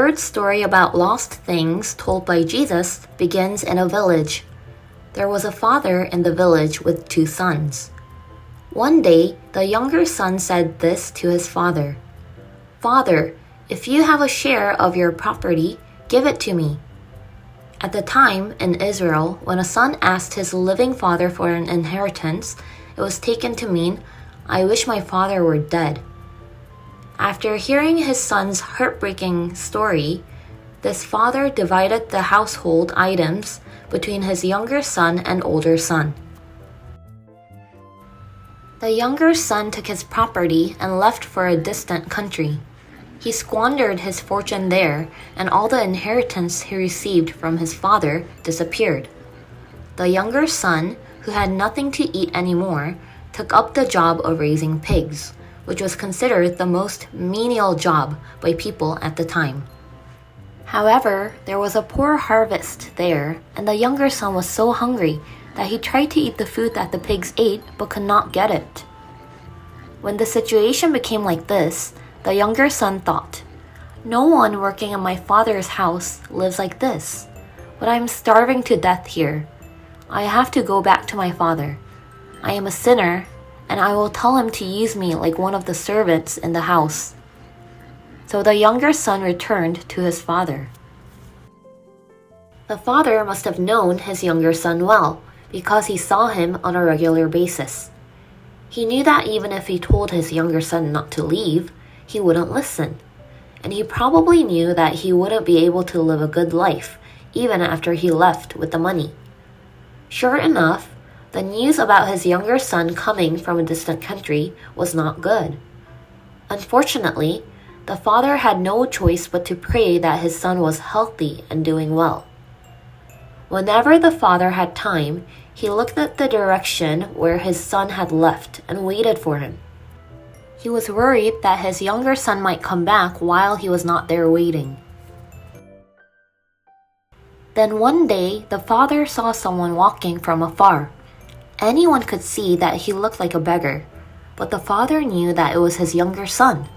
third story about lost things told by Jesus begins in a village. There was a father in the village with 2 sons. One day, the younger son said this to his father, "Father, if you have a share of your property, give it to me." At the time, in Israel, when a son asked his living father for an inheritance, it was taken to mean, "I wish my father were dead." After hearing his son's heartbreaking story, this father divided the household items between his younger son and older son. The younger son took his property and left for a distant country. He squandered his fortune there, and all the inheritance he received from his father disappeared. The younger son, who had nothing to eat anymore, took up the job of raising pigs, which was considered the most menial job by people at the time. However, there was a poor harvest there, and the younger son was so hungry that he tried to eat the food that the pigs ate but could not get it. When the situation became like this, the younger son thought, "No one working in my father's house lives like this, but I am starving to death here. I have to go back to my father. I am a sinner, and I will tell him to use me like one of the servants in the house." So the younger son returned to his father. The father must have known his younger son well, because he saw him on a regular basis. He knew that even if he told his younger son not to leave, he wouldn't listen. And he probably knew that he wouldn't be able to live a good life, even after he left with the money. Sure enough, the news about his younger son coming from a distant country was not good. Unfortunately, the father had no choice but to pray that his son was healthy and doing well. Whenever the father had time, he looked at the direction where his son had left and waited for him. He was worried that his younger son might come back while he was not there waiting. Then one day, the father saw someone walking from afar. Anyone could see that he looked like a beggar, but the father knew that it was his younger son.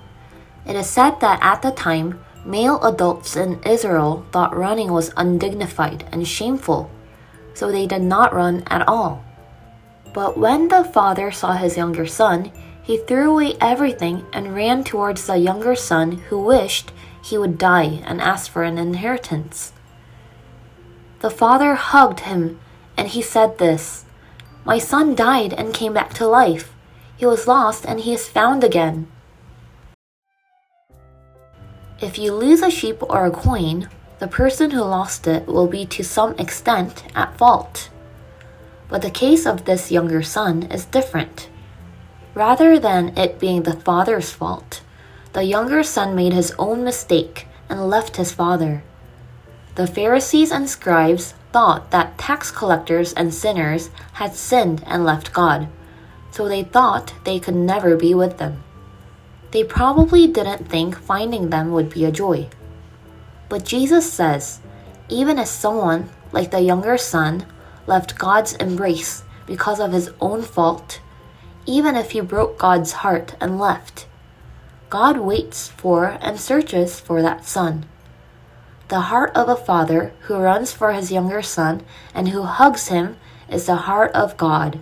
It is said that at the time, male adults in Israel thought running was undignified and shameful, so they did not run at all. But when the father saw his younger son, he threw away everything and ran towards the younger son who wished he would die and asked for an inheritance. The father hugged him and he said this, "My son died and came back to life. He was lost and he is found again." If you lose a sheep or a coin, the person who lost it will be to some extent at fault. But the case of this younger son is different. Rather than it being the father's fault, the younger son made his own mistake and left his father. The Pharisees and scribes thought that tax collectors and sinners had sinned and left God, so they thought they could never be with them. They probably didn't think finding them would be a joy. But Jesus says, even if someone, like the younger son, left God's embrace because of his own fault, even if he broke God's heart and left, God waits for and searches for that son. The heart of a father who runs for his younger son and who hugs him is the heart of God.